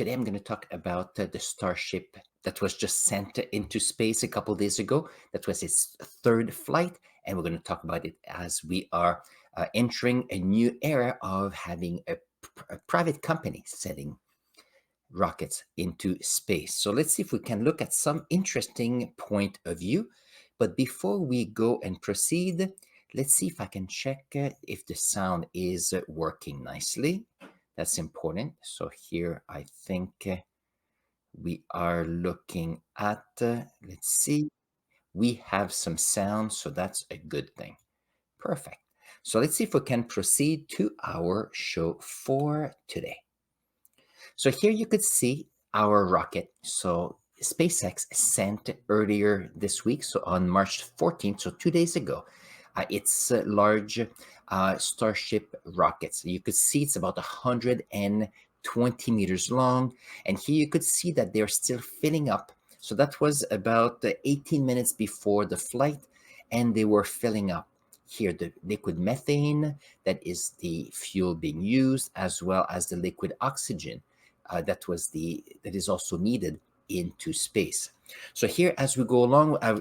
Today I'm going to talk about the Starship that was just sent into space a couple days ago. That was its third flight, and we're going to talk about it as we are entering a new era of having a private company setting rockets into space. So let's see if we can look at some interesting point of view. But before we go and proceed, let's see if I can check if the sound is working nicely. That's important. So here I think we are looking at, let's see, we have some sound, so that's a good thing. Perfect. So let's see if we can proceed to our show for today. So here you could see our rocket. So SpaceX sent earlier this week, so on March 14th, so 2 days ago, its large Starship rockets. You could see it's about 120 meters long. And here you could see that they're still filling up. So that was about 18 minutes before the flight, and they were filling up. Here, the liquid methane, that is the fuel being used, as well as the liquid oxygen that is also needed into space. So here, as we go along, I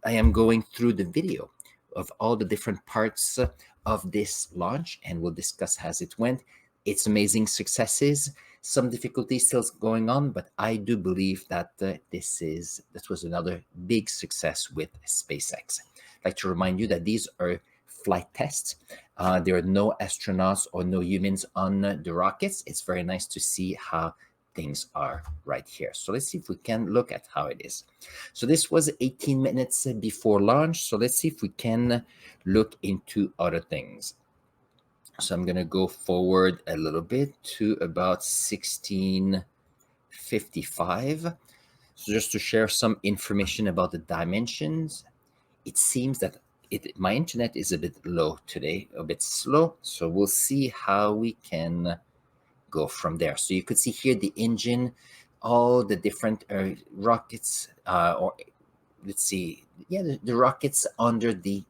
am going through the video of all the different parts of this launch, and we'll discuss as it went. It's amazing successes, some difficulties still going on, but I do believe that this was another big success with SpaceX. I'd like to remind you that these are flight tests. There are no astronauts or no humans on the rockets. It's very nice to see how things are right here. So let's see if we can look at how it is. So this was 18 minutes before launch. So let's see if we can look into other things. So I'm going to go forward a little bit to about 1655. So just to share some information about the dimensions, it seems that my internet is a bit low today, a bit slow. So we'll see how we can go from there. So you could see here the engine, all the different rockets, or let's see, yeah, the rockets under the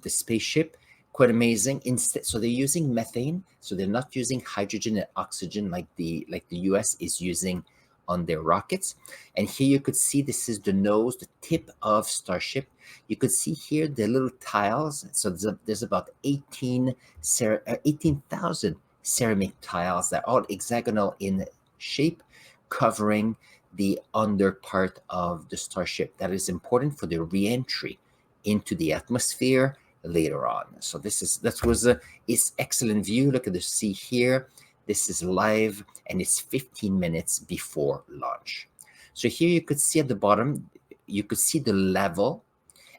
spaceship. Quite amazing. Instead, so they're using methane. So they're not using hydrogen and oxygen like the US is using on their rockets. And here you could see this is the nose, the tip of Starship. You could see here the little tiles. So there's about 18,000 ceramic tiles that are all hexagonal in shape, covering the under part of the Starship. That is important for the re-entry into the atmosphere later on. So that was its excellent view. Look at the sea here. This is live, and it's 15 minutes before launch. So here you could see at the bottom, you could see the level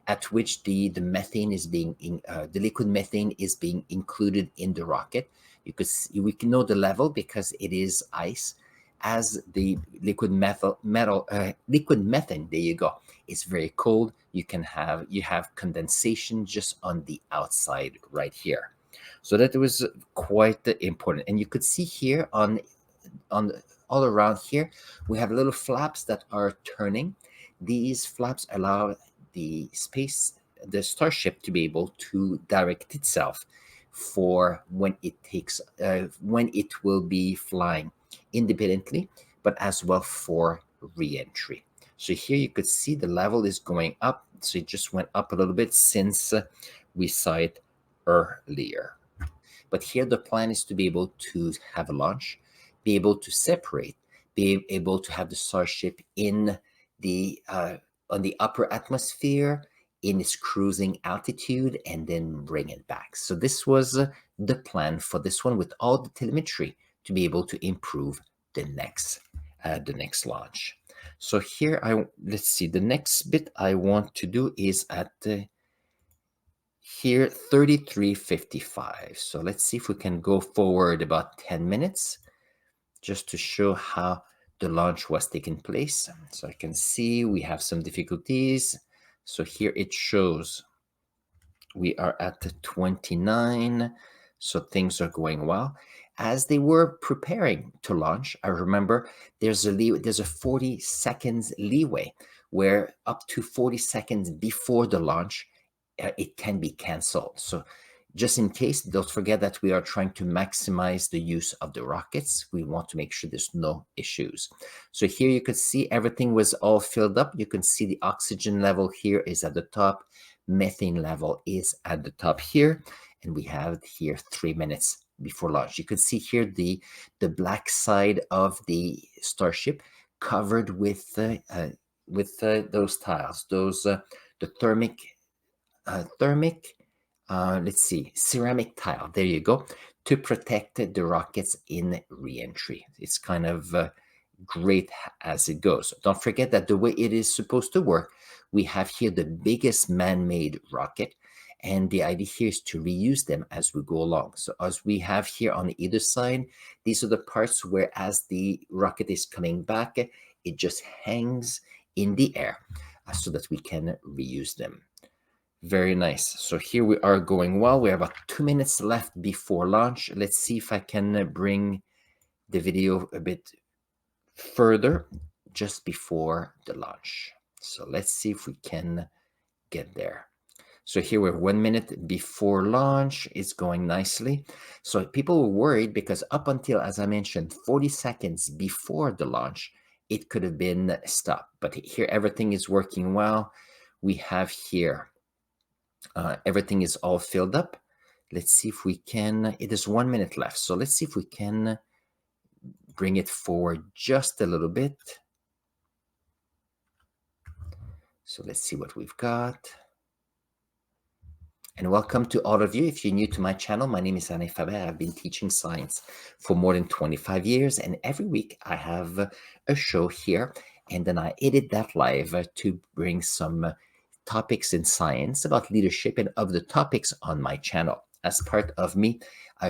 at which the methane is being the liquid methane is being included in the rocket. We can know the level because it is ice. As the liquid methane, there you go, it's very cold. You have condensation just on the outside right here. So that was quite important. And you could see here on all around here, we have little flaps that are turning. These flaps allow the Starship to be able to direct itself for when it will be flying independently, but as well for re-entry. So here you could see the level is going up. So it just went up a little bit since we saw it earlier. But here the plan is to be able to have a launch, be able to separate, be able to have the Starship in the on the upper atmosphere in its cruising altitude, and then bring it back. So this was the plan for this one, with all the telemetry to be able to improve the next launch. So here let's see, the next bit I want to do is at here 3355. So let's see if we can go forward about 10 minutes just to show how the launch was taking place. So I can see we have some difficulties. So here it shows we are at 29. So things are going well. As they were preparing to launch, I remember there's a 40 seconds leeway where up to 40 seconds before the launch, it can be canceled. So Just in case, don't forget that we are trying to maximize the use of the rockets. We want to make sure there's no issues. So here you can see everything was all filled up. You can see the oxygen level here is at the top. Methane level is at the top here. And we have here 3 minutes before launch. You can see here the black side of the Starship covered with those tiles, those the thermic, let's see, ceramic tile. There you go, to protect the rockets in re-entry. It's kind of great as it goes. Don't forget that the way it is supposed to work, we have here the biggest man-made rocket, and the idea here is to reuse them as we go along. So as we have here on either side, these are the parts where as the rocket is coming back, it just hangs in the air so that we can reuse them. Very nice. So here we are going well. We have about 2 minutes left before launch. Let's see if I can bring the video a bit further just before the launch. So let's see if we can get there. So here we're 1 minute before launch. It's going nicely. So people were worried because up until, as I mentioned, 40 seconds before the launch, it could have been stopped. But here everything is working well. We have here everything is all filled up. Let's see if we can, it is 1 minute left. So let's see if we can bring it forward just a little bit. So let's see what we've got. And welcome to all of you. If you're new to my channel, my name is Alain Faber. I've been teaching science for more than 25 years. And every week I have a show here, and then I edit that live to bring some topics in science about leadership and of the topics on my channel as part of me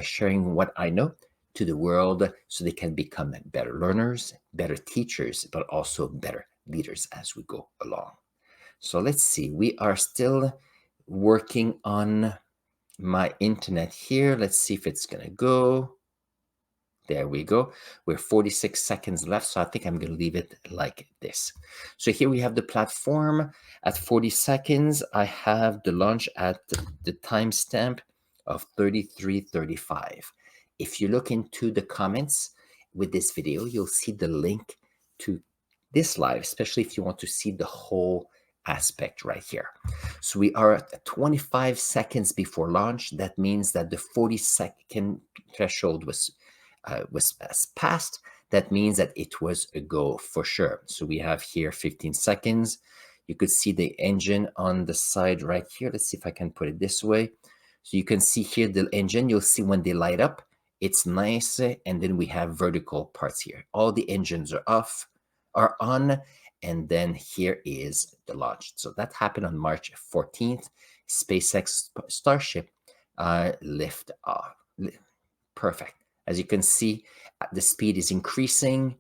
sharing what I know to the world so they can become better learners, better teachers, but also better leaders as we go along. So let's see, we are still working on my internet here. Let's see if it's gonna go. There we go. We're 46 seconds left, so I think I'm going to leave it like this. So here we have the platform. At 40 seconds, I have the launch at the timestamp of 33:35. If you look into the comments with this video, you'll see the link to this live, especially if you want to see the whole aspect right here. So we are at 25 seconds before launch. That means that the 40-second threshold was passed. That means that it was a go for sure. So we have here 15 seconds. You could see the engine on the side right here. Let's see if I can put it this way. So you can see here the engine. You'll see when they light up, it's nice. And then we have vertical parts here. All the engines are on. And then here is the launch. So that happened on March 14th. SpaceX Starship lift off. Perfect. As you can see, the speed is increasing,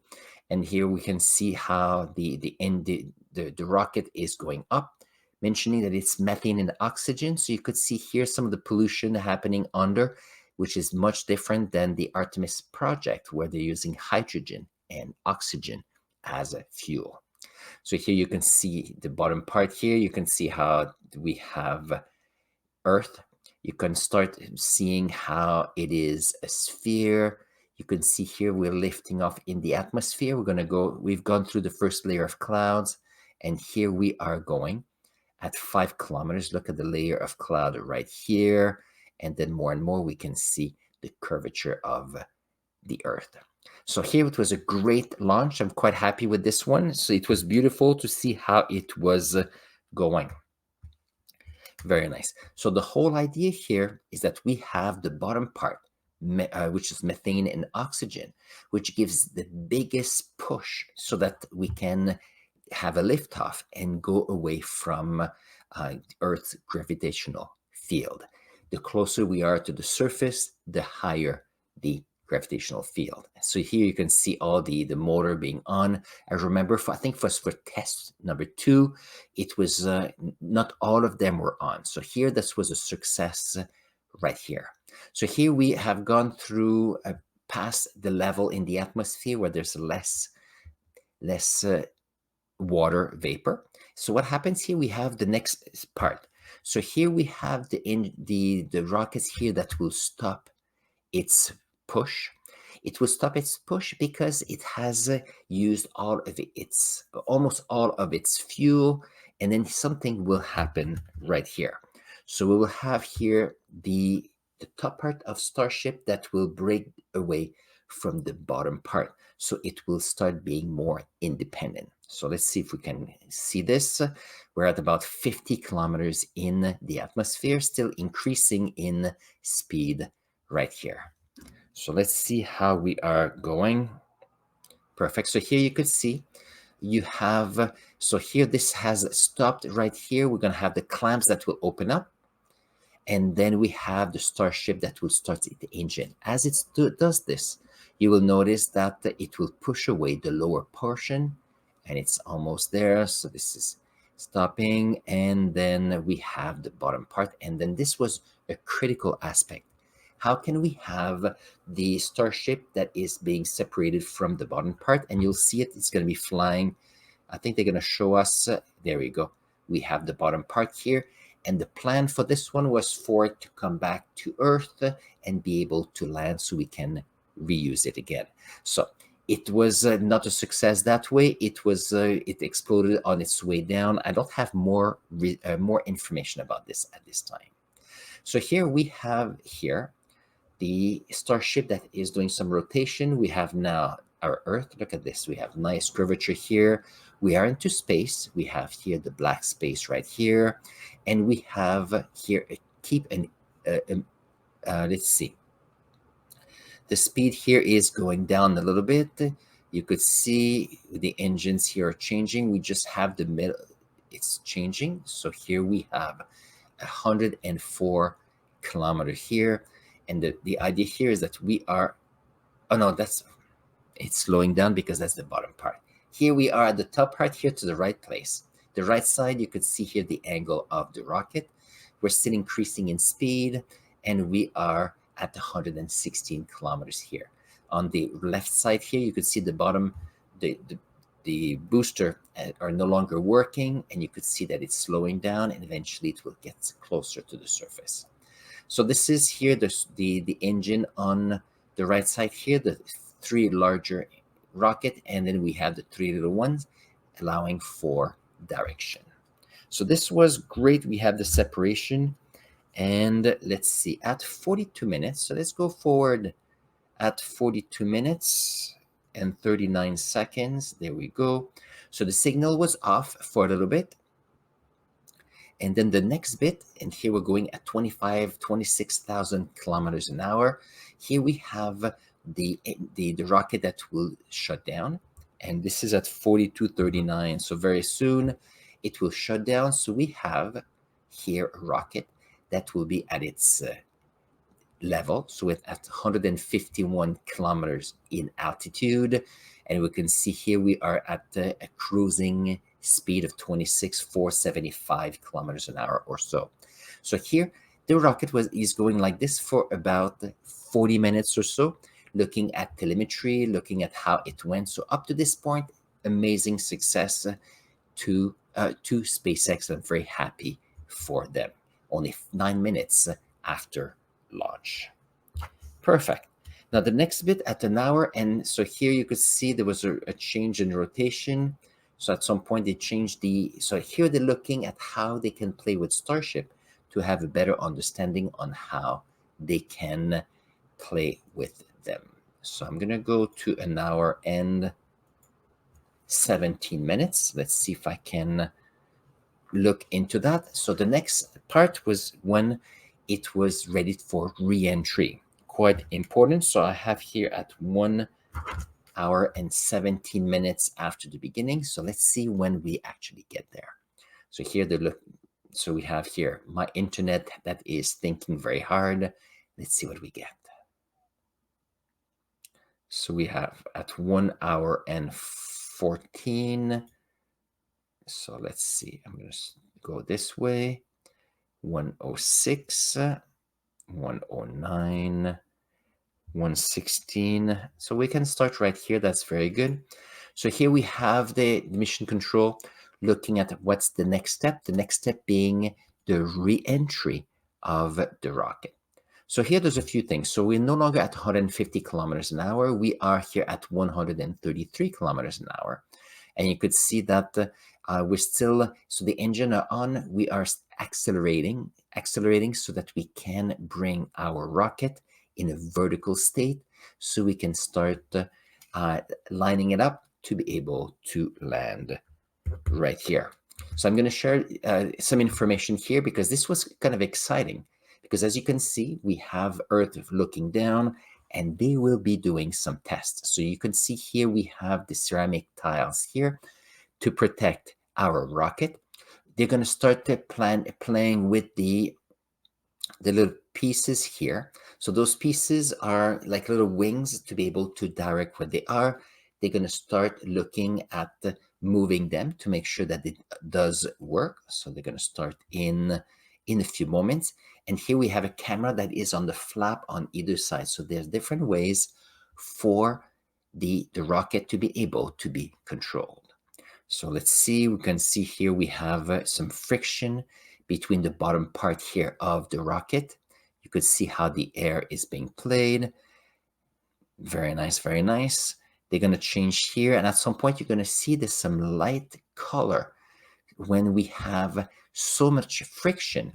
and here we can see how the rocket is going up, mentioning that it's methane and oxygen. So you could see here some of the pollution happening under, which is much different than the Artemis project, where they're using hydrogen and oxygen as a fuel. So here you can see the bottom part here. You can see how we have Earth. You can start seeing how it is a sphere. You can see here we're lifting off in the atmosphere. We've gone through the first layer of clouds, and here we are going at 5 kilometers. Look at the layer of cloud right here. And then more and more we can see the curvature of the Earth. So here it was a great launch. I'm quite happy with this one. So it was beautiful to see how it was going. Very nice. So the whole idea here is that we have the bottom part, which is methane and oxygen, which gives the biggest push so that we can have a liftoff and go away from Earth's gravitational field. The closer we are to the surface, the higher the gravitational field. So here you can see all the motor being on. I remember, I think for test number 2, it was not all of them were on. So here this was a success right here. So here we have gone through past the level in the atmosphere where there's less water vapor. So what happens here, we have the next part. So here we have the rockets here that will stop its push. It will stop its push because it has used all of its almost all of its fuel, and then something will happen right here. So we will have here the top part of Starship that will break away from the bottom part. So it will start being more independent. So let's see if we can see this. We're at about 50 kilometers in the atmosphere, still increasing in speed right here. So let's see how we are going. Perfect. So here you could see you have, so here this has stopped right here. We're going to have the clamps that will open up. And then we have the Starship that will start the engine. As it does this, you will notice that it will push away the lower portion, and it's almost there. So this is stopping, and then we have the bottom part. And then this was a critical aspect. How can we have the Starship that is being separated from the bottom part? And you'll see it, it's going to be flying. I think they're going to show us, there we go. We have the bottom part here. And the plan for this one was for it to come back to Earth and be able to land so we can reuse it again. So it was not a success that way. It exploded on its way down. I don't have more information about this at this time. So here we have here the Starship that is doing some rotation. We have now our Earth. Look at this. We have nice curvature here. We are into space. We have here the black space right here. And we have here, let's see. The speed here is going down a little bit. You could see the engines here are changing. We just have the middle. It's changing. So here we have 104 kilometers here. And the idea here is that we are, oh no, it's slowing down because that's the bottom part. Here we are at the top part here to the right place. The right side, you could see here the angle of the rocket. We're still increasing in speed, and we are at 116 kilometers here. On the left side here, you could see the bottom, the booster are no longer working, and you could see that it's slowing down, and eventually it will get closer to the surface. So this is here the engine on the right side here, the three larger rocket, and then we have the three little ones allowing for direction. So this was great. We have the separation, and let's see, at 42 minutes. So let's go forward at 42 minutes and 39 seconds. There we go. So the signal was off for a little bit. And then the next bit, and here we're going at 26,000 kilometers an hour. Here we have the rocket that will shut down. And this is at 42:39. So very soon it will shut down. So we have here a rocket that will be at its level. So it's at 151 kilometers in altitude. And we can see here we are at a cruising speed of 26,475 kilometers an hour or so. So here the rocket is going like this for about 40 minutes or so, looking at telemetry, looking at how it went. So up to this point, amazing success to SpaceX. I'm very happy for them. Only 9 minutes after launch. Perfect. Now the next bit at an hour, and so here you could see there was a change in rotation. So at some point they changed so here they're looking at how they can play with Starship to have a better understanding on how they can play with them. So I'm going to go to an hour and 17 minutes. Let's see if I can look into that. So the next part was when it was ready for re-entry. Quite important. So I have here at 1 hour and 17 minutes after the beginning. So let's see when we actually get there. So here so we have here my internet that is thinking very hard. Let's see what we get. So we have at 1 hour and 14. So let's see. I'm going to go this way. 106, 109, 116. So we can start right here. That's very good. So here we have the mission control looking at what's the next step. The next step being the re-entry of the rocket. So here there's a few things. So we're no longer at 150 kilometers an hour. We are here at 133 kilometers an hour. And you could see that we're still, so the engine are on, we are accelerating so that we can bring our rocket in a vertical state so we can start lining it up to be able to land right here. So I'm going to share some information here because this was kind of exciting. Because as you can see, we have Earth looking down and they will be doing some tests. So you can see here we have the ceramic tiles here to protect our rocket. They're going to start to playing with the little pieces here. So those pieces are like little wings to be able to direct where they are. They're going to start looking at moving them to make sure that it does work. So they're going to start in a few moments. And here we have a camera that is on the flap on either side. So there's different ways for the rocket to be able to be controlled. So let's see, we can see here we have some friction between the bottom part here of the rocket. You could see how the air is being played. Very nice, very nice. They're going to change here. And at some point, you're going to see there's some light color when we have so much friction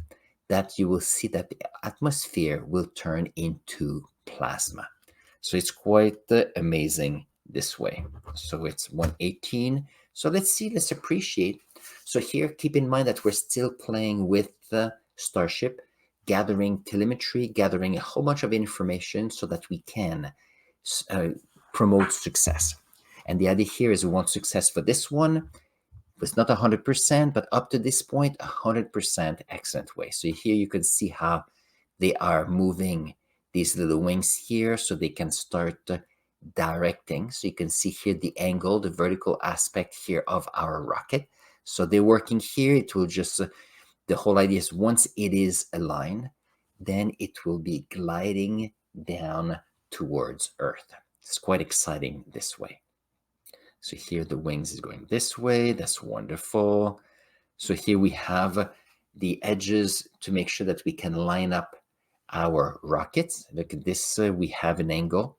that you will see that the atmosphere will turn into plasma. So it's quite amazing this way. So it's 118. So let's appreciate. So here, keep in mind that we're still playing with the Starship, gathering telemetry, gathering a whole bunch of information so that we can promote success. And the idea here is we want success for this one. It's not 100%, but up to this point, 100% excellent way. So here you can see how they are moving these little wings here so they can start directing. So you can see here the angle, the vertical aspect here of our rocket. So they're working here. It will just, the whole idea is once it is aligned, then it will be gliding down towards Earth. It's quite exciting this way. So here the wings is going this way. That's wonderful. So here we have the edges to make sure that we can line up our rockets. Look at this, we have an angle.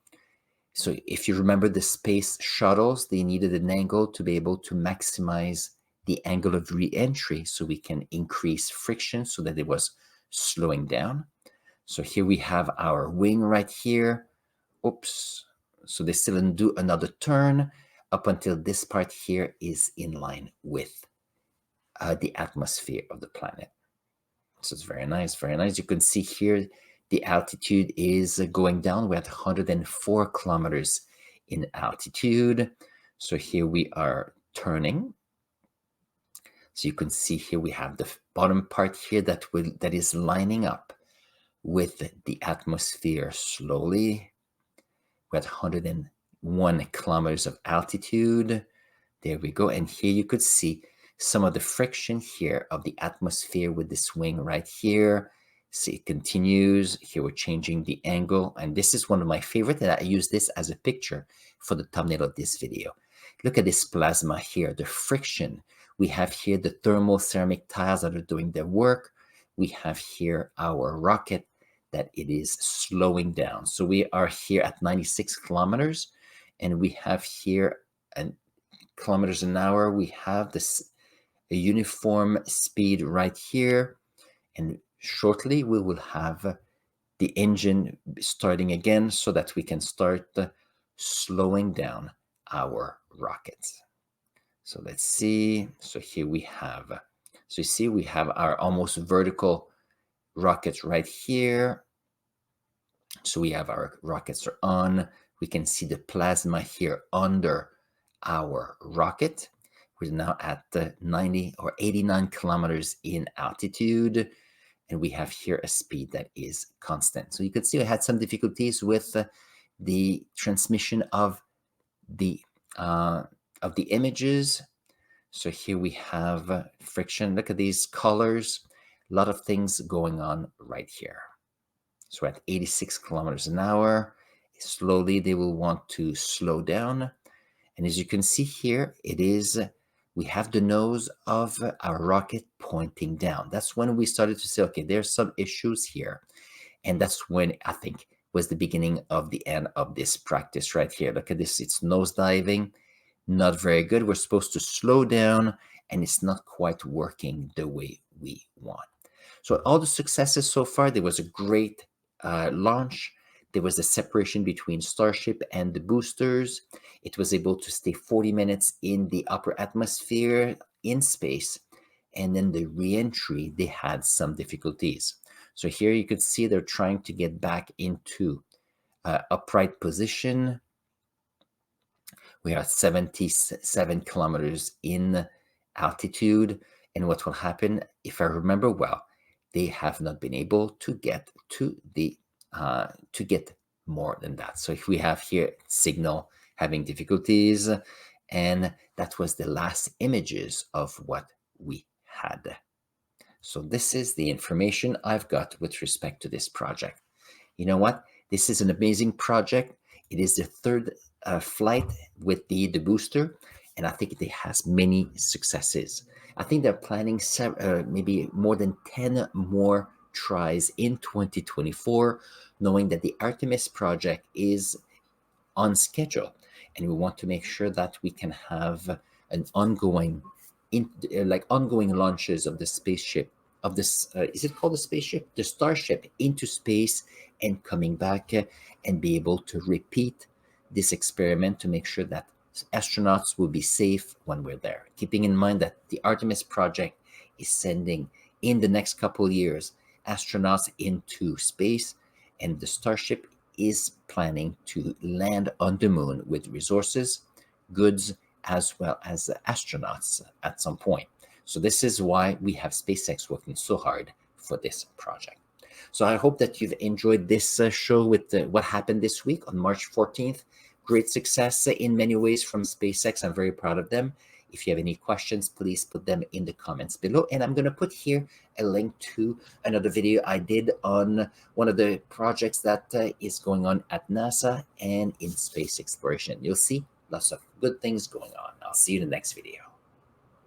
So if you remember the space shuttles, they needed an angle to be able to maximize the angle of re-entry so we can increase friction so that it was slowing down. So here we have our wing right here. Oops. So they still do another turn up until this part here is in line with the atmosphere of the planet. So it's very nice, very nice. You can see here the altitude is going down. We're at 104 kilometers in altitude. So here we are turning. So you can see here we have the bottom part here that is lining up with the atmosphere slowly. We're at 101 kilometers of altitude. There we go. And here you could see some of the friction here of the atmosphere with this wing right here. See, it continues. Here we're changing the angle. And this is one of my favorite, and I use this as a picture for the thumbnail of this video. Look at this plasma here, the friction. We have here the thermal ceramic tiles that are doing their work. We have here our rocket that it is slowing down. So we are here at 96 kilometers, and we have here kilometers an hour. We have this a uniform speed right here, and shortly we will have the engine starting again so that we can start slowing down our rockets. So let's see. So here we have, so you see we have our almost vertical rockets right here. So we have our rockets are on. We can see the plasma here under our rocket. We're now at 90 or 89 kilometers in altitude, and we have here a speed that is constant. So you could see I had some difficulties with the transmission of the images. So here we have friction. Look at these colors. A lot of things going on right here. So at 86 kilometers an hour, slowly they will want to slow down. And as you can see here, it is we have the nose of our rocket pointing down. That's when we started to say, okay, there's some issues here. And that's when I think was the beginning of the end of this practice right here. Look at this, it's nose diving, not very good. We're supposed to slow down, and it's not quite working the way we want. So all the successes so far, there was a great launch. There was a separation between Starship and the boosters. It was able to stay 40 minutes in the upper atmosphere in space. And then the re-entry, they had some difficulties. So here you could see they're trying to get back into upright position. We are 77 kilometers in altitude. And what will happen, if I remember well, they have not been able to get to get more than that. So if we have here signal having difficulties, and that was the last images of what we had. So this is the information I've got with respect to this project. You know what? This is an amazing project. It is the third flight with the booster, and I think it has many successes. I think they're planning maybe more than 10 more tries in 2024, knowing that the Artemis project is on schedule, and we want to make sure that we can have an ongoing like ongoing launches of the spaceship of this is it called the spaceship, the Starship, into space and coming back, and be able to repeat this experiment to make sure that astronauts will be safe when we're there, keeping in mind that the Artemis project is sending in the next couple of years astronauts into space, and the Starship is planning to land on the moon with resources, goods, as well as astronauts at some point. So this is why we have SpaceX working so hard for this project. So I hope that you've enjoyed this show with what happened this week on March 14th. Great success in many ways from SpaceX. I'm very proud of them. If you have any questions, please put them in the comments below. And I'm going to put here a link to another video I did on one of the projects that is going on at NASA and in space exploration. You'll see lots of good things going on. I'll see you in the next video.